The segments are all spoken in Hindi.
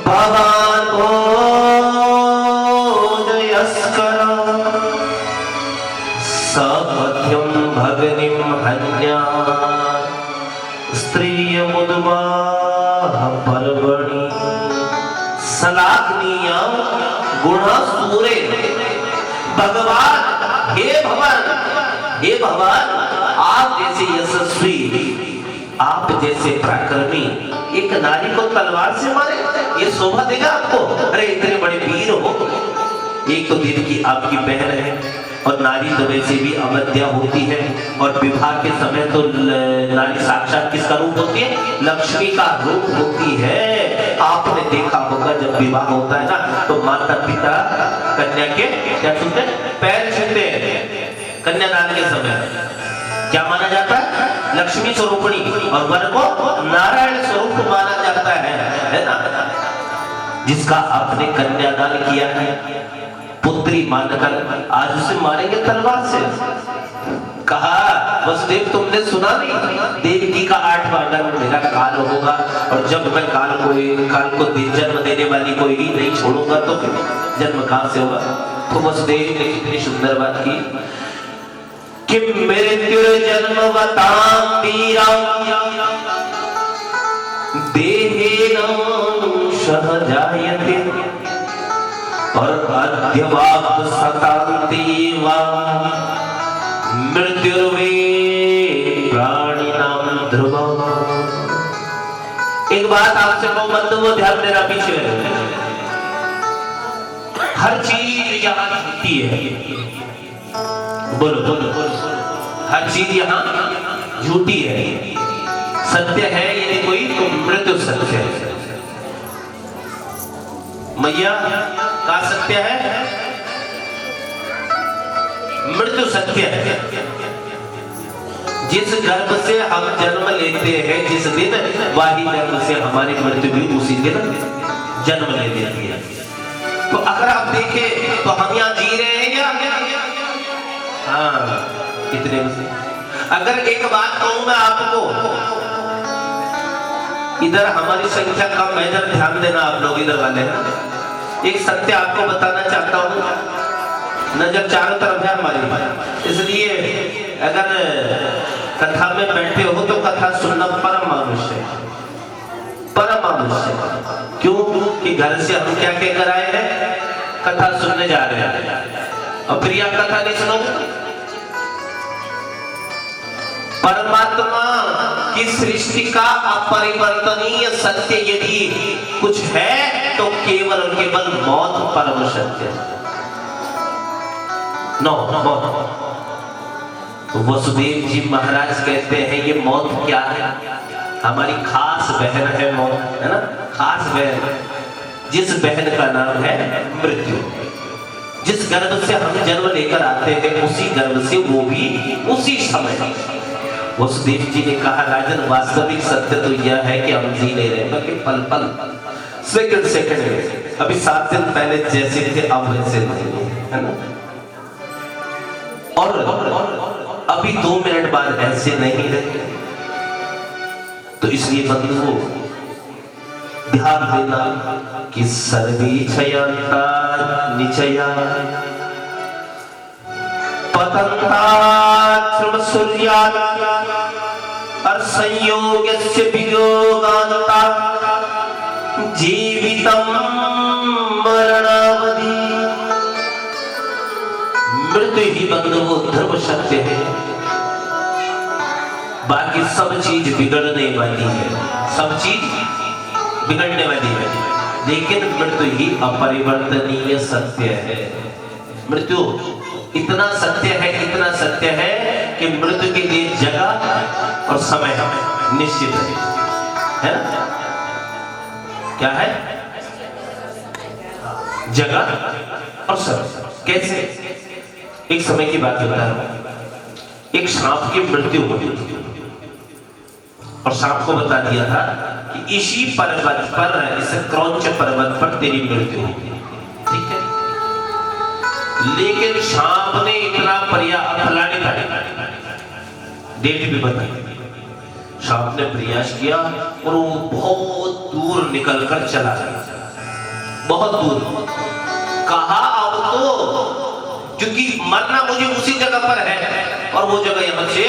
भवान् भोजयस्कर सपथ्यं भगनिं हन्यात् स्त्रियमुद्वाह पर्वणि सलाग्नीयं गुणसूरे। भगवान हे भगवान आप जैसे यशस्वी, आप जैसे पराक्रमी एक नारी को तलवार से मारे, ये शोभा देगा आपको? अरे इतने बड़े वीर हो, एक तो देवी की आपकी बहन है और नारी तो वैसे भी अवध्या होती है और विवाह के समय तो नारी साक्षात किसका रूप होती है? लक्ष्मी का रूप होती है। आपने देखा होगा जब विवाह होता है ना तो माता पिता कन्या के क्या छूते हैं? पैर छूते हैं। कन्यादान के समय क्या माना जाता है? लक्ष्मी स्वरूपणी, और वर को नारायण स्वरूप माना जाता है ना। जिसका आपने कन्यादान किया है पुत्री मानकर आज उसे मारेंगे तलवार से। कहा वसुदेव तुमने सुना नहीं, देवकी का 8वां जन्म मेरा काल होगा और जब मैं काल को जन्म देने वाली कोई ही नहीं छोड़ूंगा तो फिर जन्म कहां से होगा? तो वसुदेव ने कितनी सुंदर बात की कि मृत्युर्जन्मवतां वीरां देहेन सहजायते और अद्यवाप्त सतान्ति वा मृत्युर्वे प्राणिनां ध्रुवम्। एक बात आपसे कहूं बंधुओं, ध्यान देना पीछे। हर चीज यहाँ झूठी है। बोलो बोलो बोलो। हर चीज यहाँ झूठी है, सत्य है यदि कोई तो मृत्यु सत्य है। मैया का सत्य है? मृत्यु सत्य है। जिस गर्भ से हम जन्म लेते हैं जिस दिन, वही गर्भ से हमारी मृत्यु भी उसी दिन जन्म ले लेती है। तो अगर आप देखें तो हम यहाँ जी रहे हैं या हाँ इतने में से। अगर एक बात कहूं मैं आपको, इधर हमारी संख्या कम है, इधर ध्यान देना आप लोग इधर वाले हैं। एक सत्य आपको बताना चाहता हूं, नजर चारों तरफ है हमारी, इसलिए अगर कथा में बैठे हो तो कथा सुनना परम आवश्यक है, परम आवश्यक। क्यों? कि घर से हम क्या कहकर आए हैं? कथा सुनने जा रहे हैं और फिर यह कथा नहीं सुनोगे। परमात्मा की सृष्टि का अपरिवर्तनीय सत्य यदि कुछ है तो केवल और केवल मौत परम सत्य है। मौत। तो वसुदेव जी महाराज कहते हैं ये मौत क्या है? हमारी खास बहन है मौत, है ना, खास बहन, जिस बहन का नाम है मृत्यु। जिस गर्भ से हम जन्म लेकर आते हैं उसी गर्भ से वो भी उसी समय। वसुदेव जी ने कहा राजन वास्तविक सत्य तो यह है कि हम जी नहीं रहे बल्कि पल पल सेकंड सेकंड में, अभी 7 दिन पहले जैसे थे अब वैसे नहीं, है ना। और अभी 2 मिनट बाद ऐसे नहीं रहे। तो इसलिए बंधुओं ध्यान देना कि सर्वेक्षयन्ता निचया पतन्तात् सूर्यात् और संयोगस्य वियोगान्ता जीवितं मरणावधि। मृत्यु ही बंधुओं ध्रुव सत्य है, बाकी सब चीज बिगड़ने वाली है, सब चीज बिगड़ने वाली है, लेकिन मृत्यु ही अपरिवर्तनीय सत्य है। मृत्यु इतना सत्य है, इतना सत्य है कि मृत्यु के लिए जगह और समय निश्चित है ना? क्या है? जगह और समय। कैसे? एक समय की बात बता रहा हूं। एक सांप की मृत्यु हुई और सांप को बता दिया था कि इसी पर्वत पर, इस क्रौंच पर्वत पर तेरी मृत्यु होगी, ठीक है। लेकिन सांप ने इतना फलाने का डेट भी बताई। सांप ने प्रयास किया और वो बहुत दूर निकलकर चला गया। बहुत दूर। कहा अब तो, क्योंकि मरना मुझे उसी जगह पर है और वो जगह यहाँ से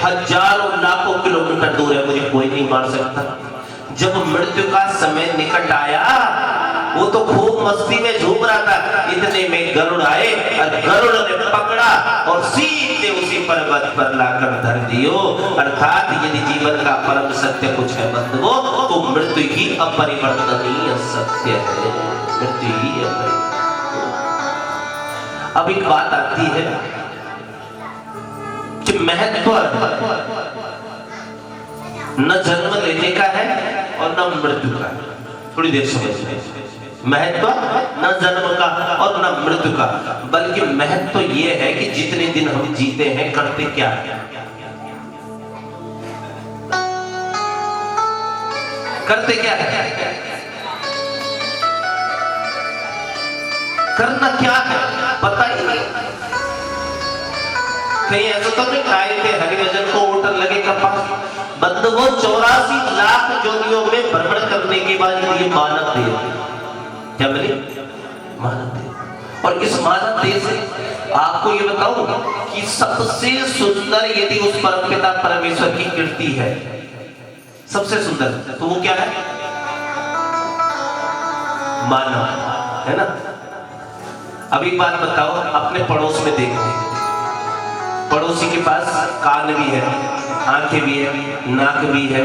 हजारों लाखों किलोमीटर दूर है, मुझे कोई नहीं मार सकता। जब मृत्यु का समय निकट आया, वो तो खूब मस्ती में झूम रहा था, इतने में गरुड़ आए और गरुड़ ने पकड़ा और सीधे उसी पर्वत पर लाकर धर दियो। अर्थात यदि जीवन का परम सत्य कुछ है बंधुओं, तो मृत्यु ही अपरिवर्तनीय सत्य है, मृत्यु ही अपरिवर्तनीय। अब एक बात आती है कि महत्व न जन्म लेने का है और न मृत्यु का है। थोड़ी देर समझ, महत्व न जन्म का और न मृत्यु का, बल्कि महत्व तो यह है कि जितने दिन हम जीते हैं करते क्या है, करते क्या है, करना क्या है पता ही नहीं। कहीं ऐसा तो नहीं आए थे हरिभजन को होटल लगे कपास, बंधुओं 84 लाख जोनियों में भ्रमण करने के बाद ये मानव देह, क्या मिले, मानव देह। और इस मानव देह से आपको ये बताऊं कि सबसे सुंदर यदि उस परमपिता परमेश्वर की कीर्ति है, सबसे सुंदर, तो वो क्या है, मानव है ना। अब एक बात बताओ, अपने पड़ोस में देखो, पड़ोसी के पास कान भी है, आंखें भी है, नाक भी है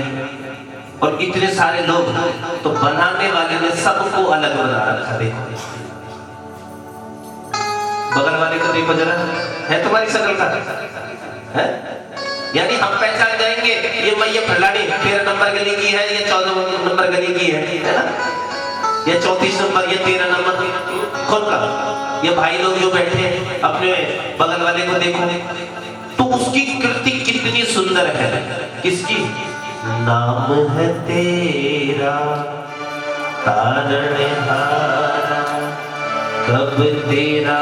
और इतने सारे लोग, तो बनाने वाले ने सबको अलग बना रखा। देखो बगल वाले को देखो जरा, है तुम्हारी शक्ल का है, यानी हम पहचान जाएंगे ये मैया फलानी 13 नंबर गली की है, ये 14 नंबर गली की है ना, ये 34 नंबर, ये 13 नंबर, कौन का, ये भाई लोग जो बैठे हैं अपने बगल वाले को देखो, तो उसकी कृति कितनी सुंदर है। किसकी, नाम है तेरा तारणहारा, कब तेरा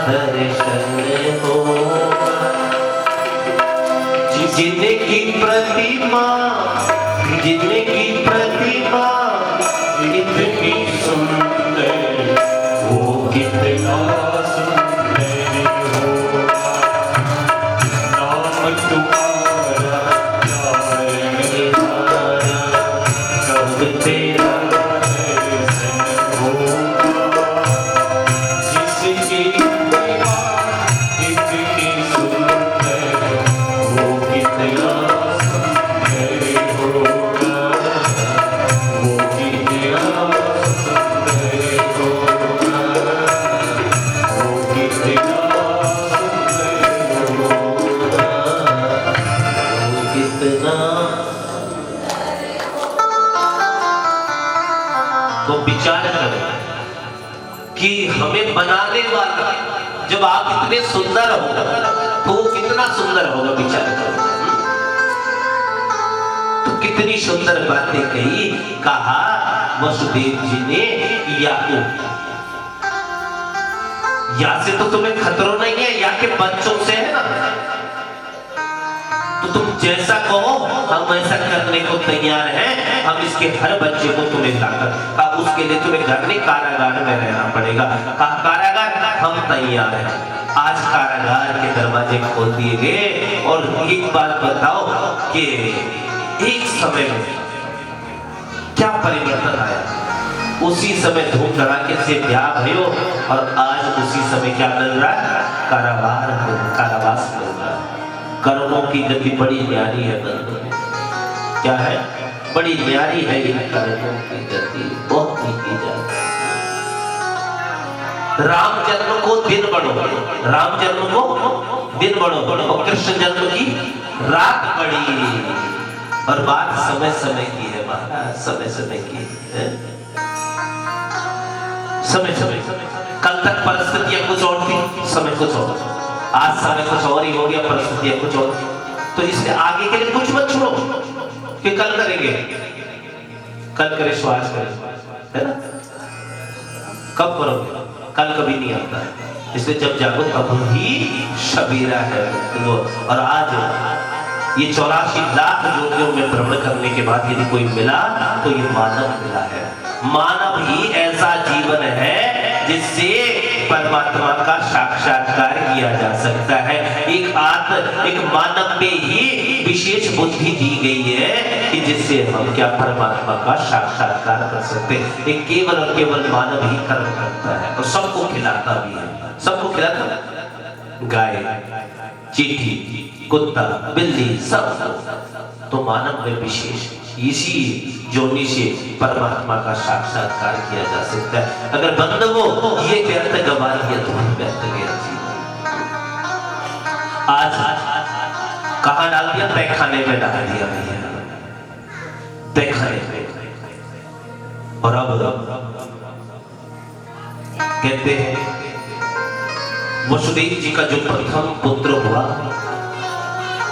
दर्शन होगा, जिनकी प्रतिमा, जिनकी प्रतिमा इतनी सुंदर, वो कितना सुंदर होगा, नाम तुम्हारा तारणहारा, कब तेरा दर्शन होगा, जिसकी प्रतिमा इतनी सुंदर, वो कितना सुंदर होगा, वो कितना तो विचार करो कि हमें बनाने वाला जब आप इतने सुंदर हो तो वो कितना सुंदर होगा, विचार करो। तो कितनी सुंदर बातें कही, कहा वसुदेव जी ने, या से तो तुम्हें खतरा नहीं है, या के बच्चों से है ना, तो तुम जैसा कहो हम वैसा करने को तैयार हैं, हम इसके हर बच्चे को तुम्हें लाकर, कहा उसके लिए तुम्हें घर नहीं कारागार में रहना पड़ेगा, कहा कारागार हम तैयार हैं। आज कारागार के दरवाजे खोल दिए गए। और एक बात बताओ कि एक समय में क्या परिवर्तन आया, उसी समय धूम धड़ाके से ब्याह भयो और आज उसी समय क्या मिल रहा है, कारावास मिल रहा है। कर्मों की गति बड़ी न्यारी है बंधु, क्या है, बड़ी न्यारी है ये कर्मों की गति, बहुत ही की जाती है। राम जन्म को दिन बढ़ो, राम जन्म को दिन बढ़ो और कृष्ण जन्म की रात बढ़ी। और बात समय समय की है महाराज, समय समय की है, समय समय। कल तक परिस्थितियां कुछ और थी, समय कुछ और, आज समय कुछ और ही हो गया, परिस्थितियां कुछ और। तो इसलिए आगे के लिए कुछ मत छोड़ो कि कल करेंगे, कल करे सो आज करें, है ना। कब करोगे, कल कभी नहीं आता है। इसलिए जब जागो तब ही सबेरा है। और आज ये 84 लाख योनियों में भ्रमण करने के बाद यदि कोई मिला तो ये मानव मिला है। मानव ही ऐसा जीवन है जिससे परमात्मा का साक्षात्कार किया जा सकता है। एक मानव में ही विशेष बुद्धि दी गई है कि जिससे हम क्या परमात्मा का साक्षात्कार कर सकते हैं। एक केवल और केवल मानव ही कर्म करता है और सबको खिलाता भी है। सबको खिलाता है, गाय, चींटी, कुत्ता, बिल्ली, सब। तो मानव में विशेष इसी जोनी से परमात्मा का साक्षात्कार किया जा सकता है। अगर बंदवो ये व्यर्थ गवा दिया तो व्यर्थ गया जीवन। आज कहां डाल दिया? तहखाने में डाल दिया भैया, तहखाने में। और अब कहते हैं वसुदेव जी का जो प्रथम पुत्र हुआ,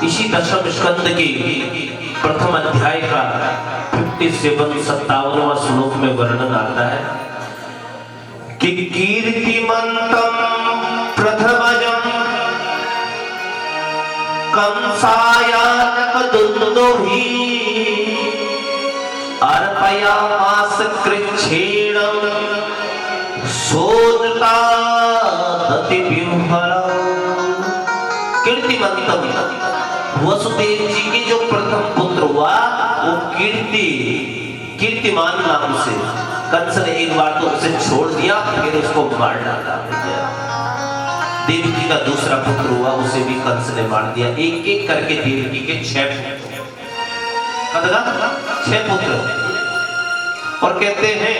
इसी दशम स्कंद के प्रथम अध्याय का 57वां श्लोक में वर्णन आता है कि कीर्तिमंतम प्रथमजं कंसायानकदुन्दुभि अर्पयामास कृच्छ्रेणं सोदता कीर्तिमंतम, वसुदेव जी की जो प्रथम पुत्र हुआ वो कीर्तिमान नाम से कंस ने एक बार तो उसे छोड़ दिया, फिर उसको मार डाला। देवकी का दूसरा पुत्र हुआ, उसे भी कंस ने मार दिया। एक एक करके देवकी के 6 पुत्र और कहते हैं